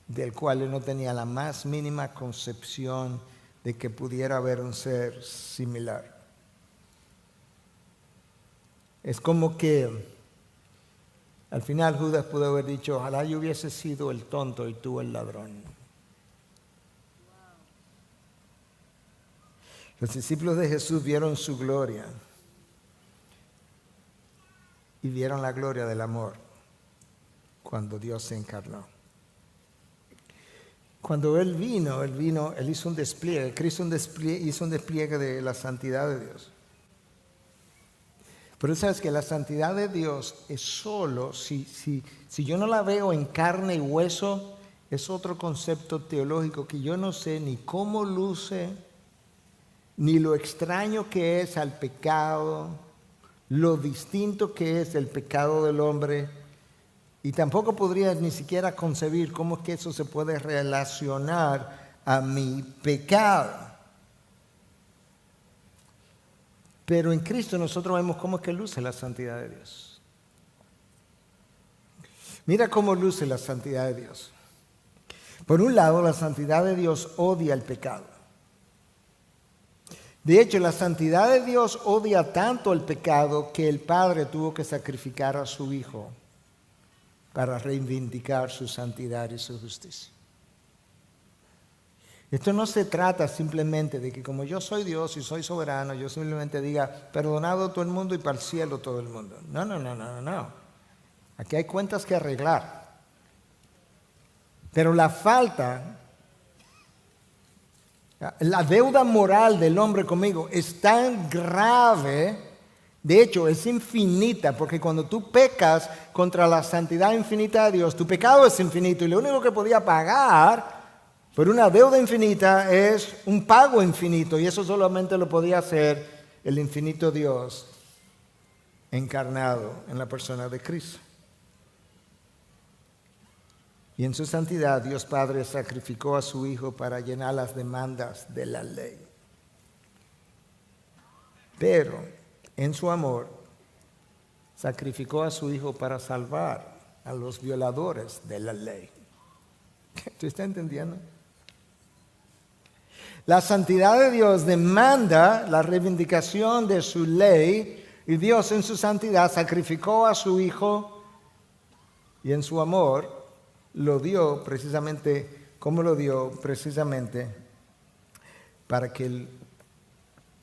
del cual él no tenía la más mínima concepción de que pudiera haber un ser similar. Es como que Al final Judas pudo haber dicho, ojalá yo hubiese sido el tonto y tú el ladrón. Los discípulos de Jesús vieron su gloria y vieron la gloria del amor cuando Dios se encarnó. Cuando Él vino, Él hizo un despliegue, Cristo hizo un despliegue de la santidad de Dios. Pero sabes que la santidad de Dios es solo, si yo no la veo en carne y hueso, es otro concepto teológico que yo no sé ni cómo luce, ni lo extraño que es al pecado, lo distinto que es el pecado del hombre, y tampoco podría ni siquiera concebir cómo es que eso se puede relacionar a mi pecado. Pero en Cristo nosotros vemos cómo es que luce la santidad de Dios. Mira cómo luce la santidad de Dios. Por un lado, la santidad de Dios odia el pecado. De hecho, la santidad de Dios odia tanto el pecado que el Padre tuvo que sacrificar a su Hijo para reivindicar su santidad y su justicia. Esto no se trata simplemente de que como yo soy Dios y soy soberano, yo simplemente diga, perdonado todo el mundo y para el cielo todo el mundo. No. Aquí hay cuentas que arreglar. Pero la deuda moral del hombre conmigo es tan grave, de hecho es infinita, porque cuando tú pecas contra la santidad infinita de Dios, tu pecado es infinito y lo único que podía pagar por una deuda infinita es un pago infinito, y eso solamente lo podía hacer el infinito Dios encarnado en la persona de Cristo. Y en su santidad Dios Padre sacrificó a su Hijo para llenar las demandas de la ley. Pero en su amor sacrificó a su Hijo para salvar a los violadores de la ley. ¿Tú estás entendiendo? La santidad de Dios demanda la reivindicación de su ley, y Dios en su santidad sacrificó a su Hijo, y en su amor lo dio precisamente, como lo dio precisamente para que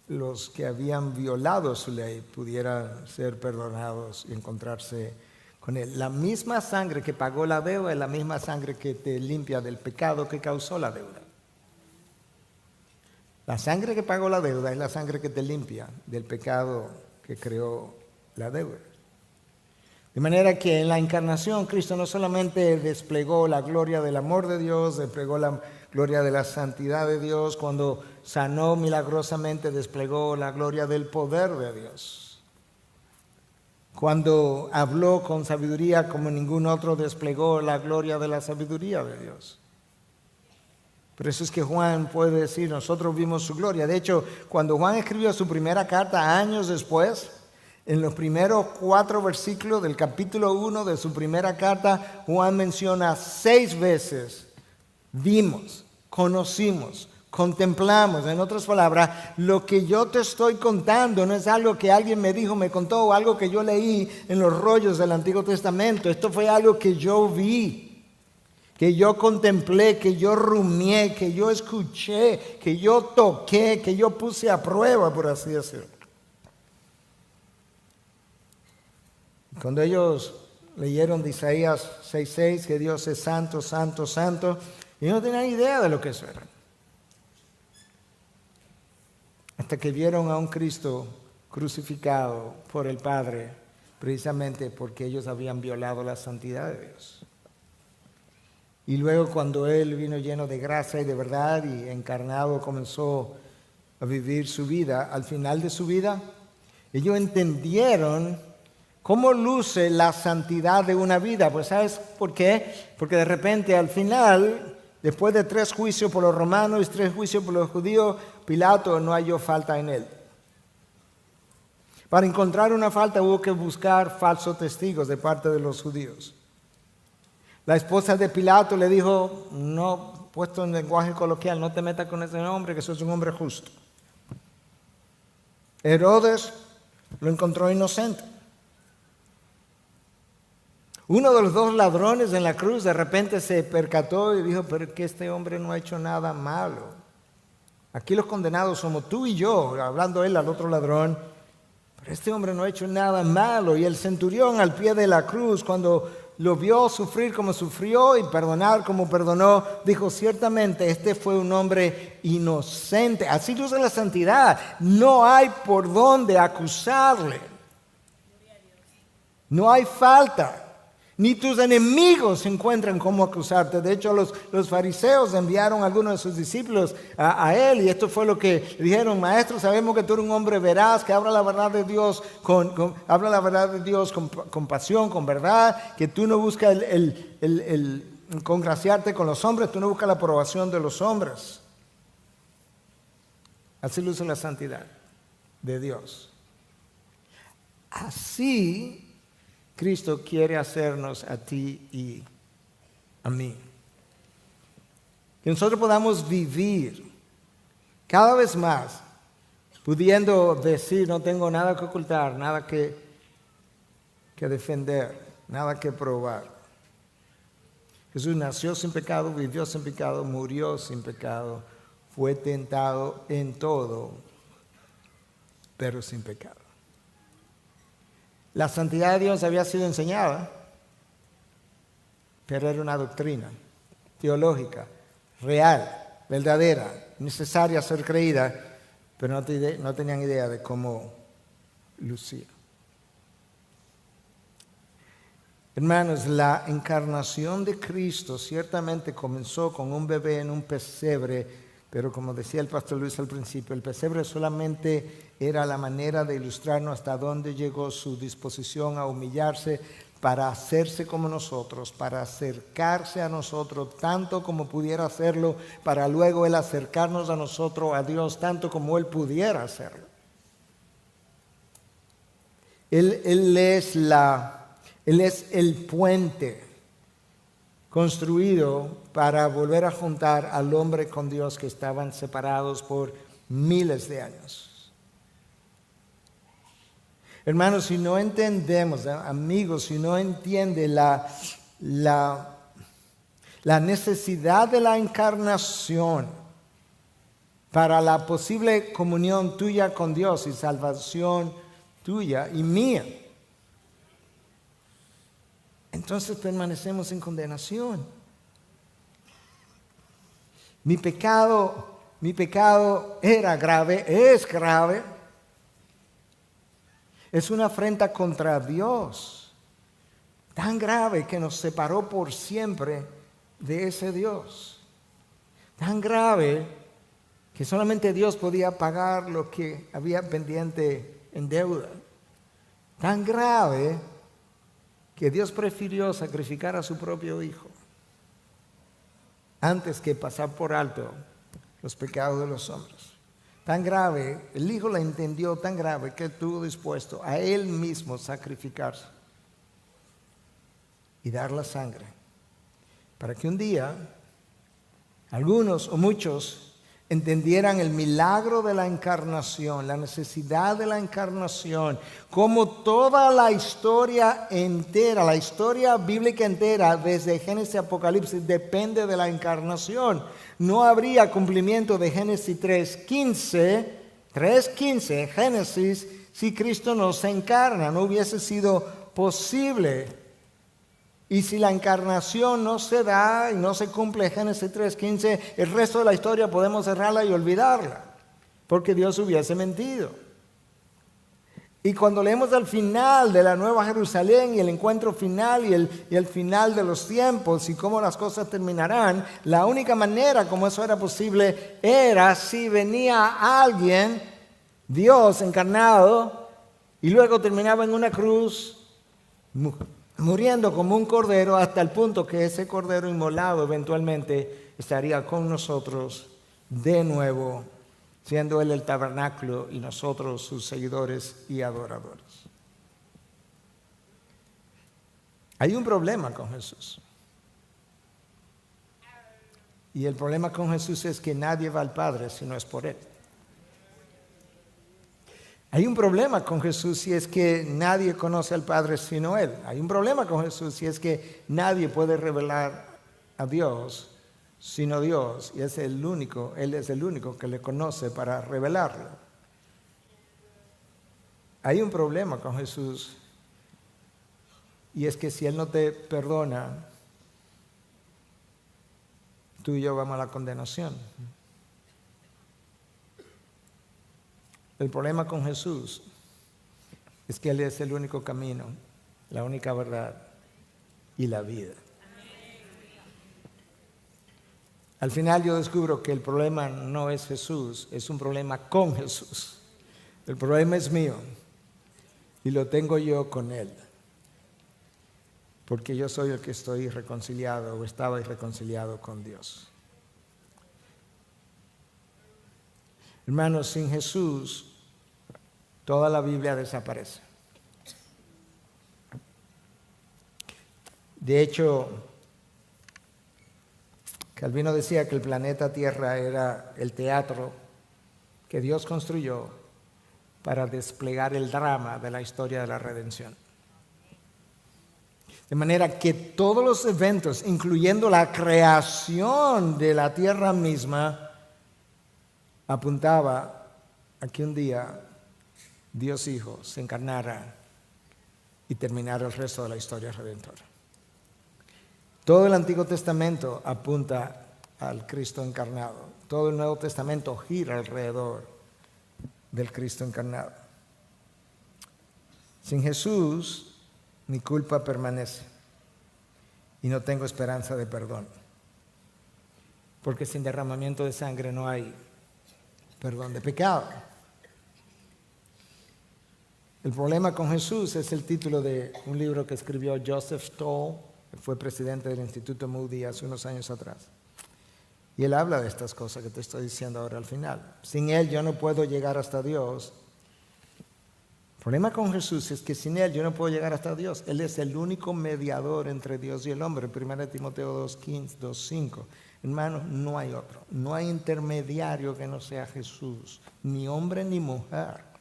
los que habían violado su ley pudieran ser perdonados y encontrarse con Él. La misma sangre que pagó la deuda es la misma sangre que te limpia del pecado que causó la deuda. La sangre que pagó la deuda es la sangre que te limpia del pecado que creó la deuda. De manera que en la encarnación Cristo no solamente desplegó la gloria del amor de Dios, desplegó la gloria de la santidad de Dios, cuando sanó milagrosamente desplegó la gloria del poder de Dios. Cuando habló con sabiduría como ningún otro desplegó la gloria de la sabiduría de Dios. Por eso es que Juan puede decir, nosotros vimos su gloria. De hecho, cuando Juan escribió su primera carta años después, en los primeros 4 versículos del capítulo 1 de su primera carta, Juan menciona 6 veces, vimos, conocimos, contemplamos. En otras palabras, lo que yo te estoy contando no es algo que alguien me dijo, me contó, o algo que yo leí en los rollos del Antiguo Testamento. Esto fue algo que yo vi, que yo contemplé, que yo rumié, que yo escuché, que yo toqué, que yo puse a prueba, por así decirlo. Cuando ellos leyeron de Isaías 6:6 que Dios es santo, santo, santo, ellos no tenían idea de lo que eso era. Hasta que vieron a un Cristo crucificado por el Padre, precisamente porque ellos habían violado la santidad de Dios. Y luego cuando Él vino lleno de gracia y de verdad y encarnado comenzó a vivir su vida, al final de su vida, ellos entendieron cómo luce la santidad de una vida. Pues ¿sabes por qué? Porque de repente al final, después de 3 juicios por los romanos y 3 juicios por los judíos, Pilato no halló falta en Él. Para encontrar una falta hubo que buscar falsos testigos de parte de los judíos. La esposa de Pilato le dijo, no, puesto en lenguaje coloquial, no te metas con ese hombre, que sos un hombre justo. Herodes lo encontró inocente. Uno de los dos ladrones en la cruz de repente se percató y dijo, pero es que este hombre no ha hecho nada malo. Aquí los condenados somos tú y yo, hablando él al otro ladrón, pero este hombre no ha hecho nada malo. Y el centurión al pie de la cruz, cuando lo vio sufrir como sufrió y perdonar como perdonó, dijo, ciertamente este fue un hombre inocente. Así luce la santidad. No hay por dónde acusarle. No hay falta. Ni tus enemigos encuentran cómo acusarte. De hecho, los fariseos enviaron a algunos de sus discípulos a él, y esto fue lo que le dijeron: maestro, sabemos que tú eres un hombre veraz, que habla la verdad de Dios habla la verdad de Dios con pasión, con verdad, que tú no buscas el congraciarte con los hombres, tú no buscas la aprobación de los hombres. Así luce la santidad de Dios. Así Cristo quiere hacernos a ti y a mí. Que nosotros podamos vivir cada vez más pudiendo decir, no tengo nada que ocultar, nada que defender, nada que probar. Jesús nació sin pecado, vivió sin pecado, murió sin pecado, fue tentado en todo, pero sin pecado. La santidad de Dios había sido enseñada, pero era una doctrina teológica, real, verdadera, necesaria ser creída, pero no tenían idea de cómo lucía. Hermanos, la encarnación de Cristo ciertamente comenzó con un bebé en un pesebre, pero como decía el pastor Luis al principio, el pesebre solamente era la manera de ilustrarnos hasta dónde llegó su disposición a humillarse para hacerse como nosotros, para acercarse a nosotros tanto como pudiera hacerlo, para luego Él acercarnos a nosotros, a Dios, tanto como Él pudiera hacerlo. Él es el puente construido para volver a juntar al hombre con Dios que estaban separados por miles de años. Hermanos, si no entendemos, amigos, si no entiende la necesidad de la encarnación para la posible comunión tuya con Dios y salvación tuya y mía, entonces permanecemos en condenación. Mi pecado era grave, es grave. Es una afrenta contra Dios, tan grave que nos separó por siempre de ese Dios. Tan grave que solamente Dios podía pagar lo que había pendiente en deuda. Tan grave que Dios prefirió sacrificar a su propio Hijo antes que pasar por alto los pecados de los hombres. Tan grave, el Hijo la entendió tan grave que estuvo dispuesto a Él mismo sacrificarse y dar la sangre para que un día algunos o muchos entendieran el milagro de la encarnación, la necesidad de la encarnación, como toda la historia entera, la historia bíblica entera, desde Génesis a Apocalipsis, depende de la encarnación. No habría cumplimiento de Génesis 3:15 Génesis, si Cristo no se encarna. No hubiese sido posible. Y si la encarnación no se da y no se cumple Génesis 3:15, el resto de la historia podemos cerrarla y olvidarla, porque Dios hubiese mentido. Y cuando leemos al final de la Nueva Jerusalén y el encuentro final y el final de los tiempos y cómo las cosas terminarán, la única manera como eso era posible era si venía alguien, Dios encarnado, y luego terminaba en una cruz, muriendo como un cordero, hasta el punto que ese cordero inmolado eventualmente estaría con nosotros de nuevo, siendo Él el tabernáculo y nosotros sus seguidores y adoradores. Hay un problema con Jesús. Y el problema con Jesús es que nadie va al Padre si no es por Él. Hay un problema con Jesús si es que nadie conoce al Padre sino Él. Hay un problema con Jesús si es que nadie puede revelar a Dios sino Dios. Y Él es el único que le conoce para revelarlo. Hay un problema con Jesús y es que si Él no te perdona, tú y yo vamos a la condenación. El problema con Jesús es que Él es el único camino, la única verdad y la vida. Al final yo descubro que el problema no es Jesús, es un problema con Jesús. El problema es mío y lo tengo yo con Él. Porque yo soy el que estoy irreconciliado o estaba irreconciliado con Dios. Hermanos, sin Jesús, toda la Biblia desaparece. De hecho, Calvino decía que el planeta Tierra era el teatro que Dios construyó para desplegar el drama de la historia de la redención. De manera que todos los eventos, incluyendo la creación de la tierra misma, apuntaba a que un día Dios Hijo se encarnara y terminara el resto de la historia redentora. Todo el Antiguo Testamento apunta al Cristo encarnado. Todo el Nuevo Testamento gira alrededor del Cristo encarnado. Sin Jesús, mi culpa permanece y no tengo esperanza de perdón. Porque sin derramamiento de sangre no hay perdón de pecado. El problema con Jesús es el título de un libro que escribió Joseph Stowell, que fue presidente del Instituto Moody hace unos años atrás. Y él habla de estas cosas que te estoy diciendo ahora al final. Sin Él yo no puedo llegar hasta Dios. El problema con Jesús es que sin Él yo no puedo llegar hasta Dios. Él es el único mediador entre Dios y el hombre. 1 Timoteo 2:5. Hermanos, no hay otro. No hay intermediario que no sea Jesús. Ni hombre ni mujer.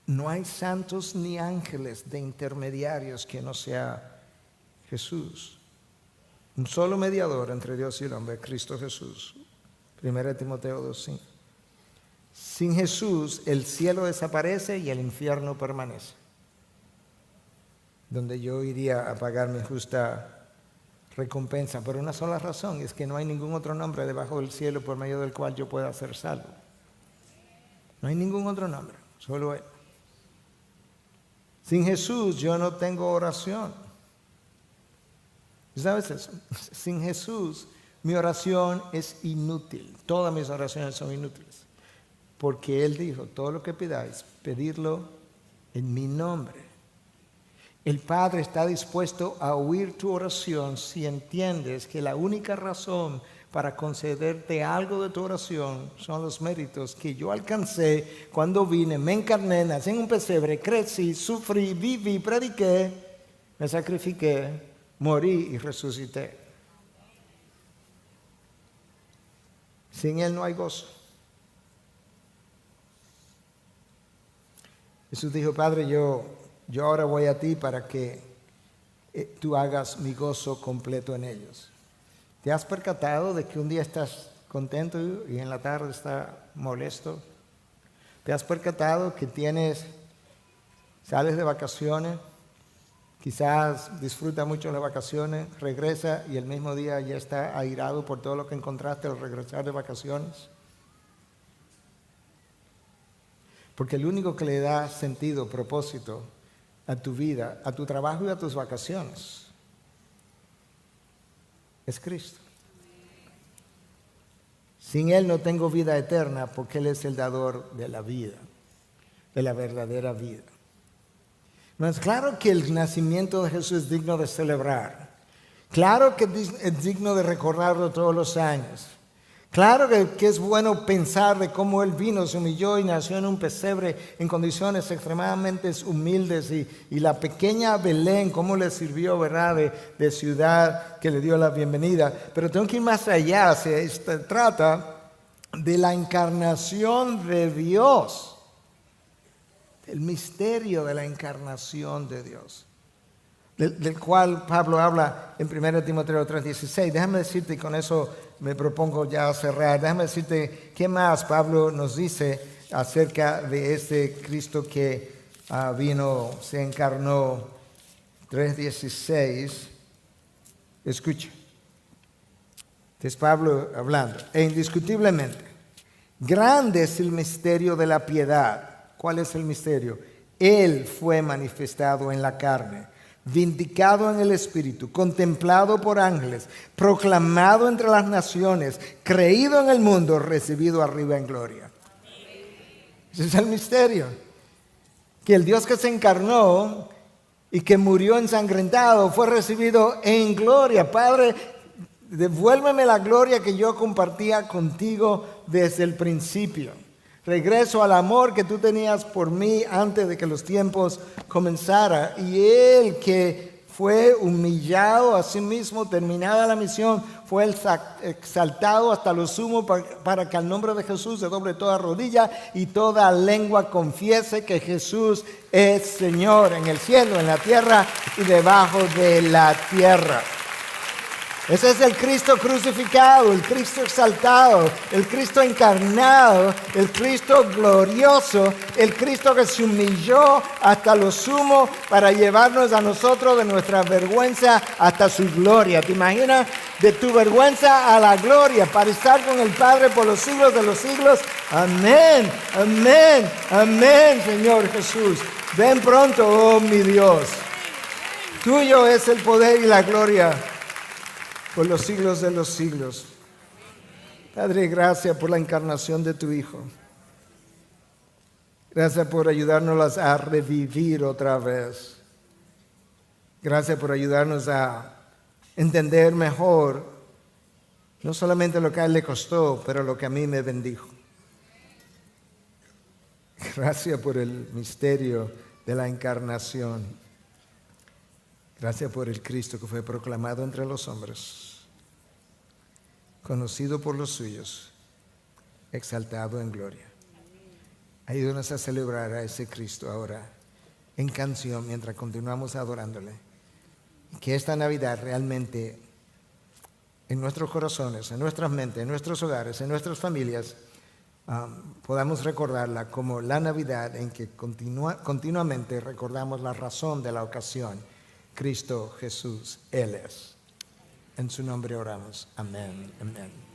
No hay santos ni ángeles de intermediarios que no sea Jesús. Un solo mediador entre Dios y el hombre, Cristo Jesús. 1 Timoteo 2:5. Sin Jesús, el cielo desaparece y el infierno permanece. Donde yo iría a pagar mi justa recompensa por una sola razón, es que no hay ningún otro nombre debajo del cielo por medio del cual yo pueda ser salvo. No hay ningún otro nombre, solo Él. Sin Jesús yo no tengo oración. ¿Sabes eso? Sin Jesús mi oración es inútil. Todas mis oraciones son inútiles. Porque Él dijo, todo lo que pidáis, pedidlo en mi nombre. El Padre está dispuesto a oír tu oración si entiendes que la única razón para concederte algo de tu oración son los méritos que yo alcancé cuando vine, me encarné, nací en un pesebre, crecí, sufrí, viví, prediqué, me sacrifiqué, morí y resucité. Sin Él no hay gozo. Jesús dijo, Padre, yo ahora voy a ti para que tú hagas mi gozo completo en ellos. ¿Te has percatado de que un día estás contento y en la tarde estás molesto? ¿Te has percatado que sales de vacaciones, quizás disfruta mucho las vacaciones, regresa y el mismo día ya está airado por todo lo que encontraste al regresar de vacaciones? Porque el único que le da sentido, propósito a tu vida, a tu trabajo y a tus vacaciones es Cristo. Sin Él no tengo vida eterna porque Él es el dador de la vida, de la verdadera vida. No es claro que el nacimiento de Jesús es digno de celebrar. Claro que es digno de recordarlo todos los años. Claro que es bueno pensar de cómo Él vino, se humilló y nació en un pesebre en condiciones extremadamente humildes y la pequeña Belén, cómo le sirvió, ¿verdad?, de ciudad que le dio la bienvenida. Pero tengo que ir más allá, se trata de la encarnación de Dios, el misterio de la encarnación de Dios, del cual Pablo habla en 1 Timoteo 3:16. Déjame decirte, y con eso me propongo ya cerrar, déjame decirte qué más Pablo nos dice acerca de este Cristo que vino, se encarnó. 3:16, escucha. Es Pablo hablando. E indiscutiblemente, grande es el misterio de la piedad. ¿Cuál es el misterio? Él fue manifestado en la carne, vindicado en el Espíritu, contemplado por ángeles, proclamado entre las naciones, creído en el mundo, recibido arriba en gloria. Ese es el misterio. Que el Dios que se encarnó y que murió ensangrentado fue recibido en gloria. Padre, devuélveme la gloria que yo compartía contigo desde el principio. Regreso al amor que tú tenías por mí antes de que los tiempos comenzaran. Y Él que fue humillado a sí mismo, terminada la misión, fue exaltado hasta lo sumo para que al nombre de Jesús se doble toda rodilla y toda lengua confiese que Jesús es Señor en el cielo, en la tierra y debajo de la tierra. Ese es el Cristo crucificado, el Cristo exaltado, el Cristo encarnado, el Cristo glorioso, el Cristo que se humilló hasta lo sumo para llevarnos a nosotros de nuestra vergüenza hasta su gloria. ¿Te imaginas? De tu vergüenza a la gloria, para estar con el Padre por los siglos de los siglos. Amén, amén, amén, Señor Jesús. Ven pronto, oh mi Dios. Tuyo es el poder y la gloria por los siglos de los siglos. Padre, gracias por la encarnación de tu Hijo. Gracias por ayudarnos a revivir otra vez. Gracias por ayudarnos a entender mejor no solamente lo que a Él le costó, pero lo que a mí me bendijo. Gracias por el misterio de la encarnación. Gracias por el Cristo que fue proclamado entre los hombres, conocido por los suyos, exaltado en gloria. Ayúdanos a celebrar a ese Cristo ahora en canción mientras continuamos adorándole. Y que esta Navidad realmente en nuestros corazones, en nuestras mentes, en nuestros hogares, en nuestras familias, podamos recordarla como la Navidad en que continuamente recordamos la razón de la ocasión. Cristo Jesús, Él es. En su nombre oramos. Amén, amén.